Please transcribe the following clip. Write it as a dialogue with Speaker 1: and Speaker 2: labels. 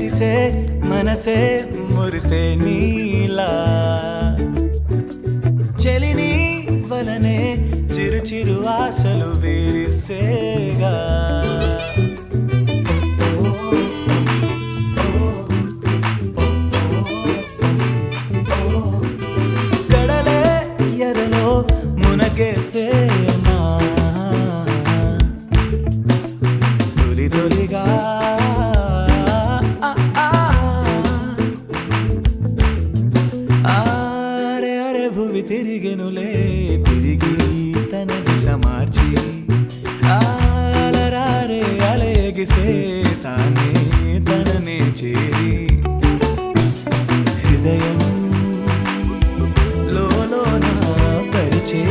Speaker 1: మెరిసే మనసే మురిసే నీలా చెలిని వలనే చిరు చిరు ఆశలు విరిసేగా గడలే ఎదలో మునగేసేనా తొలి తొలిగా భువి తిరిగెనులే తిరిగి తన దిశ మార్చి అలరారే అలయగిసే తానే తననే చేరి హృదయం లోన పరిచే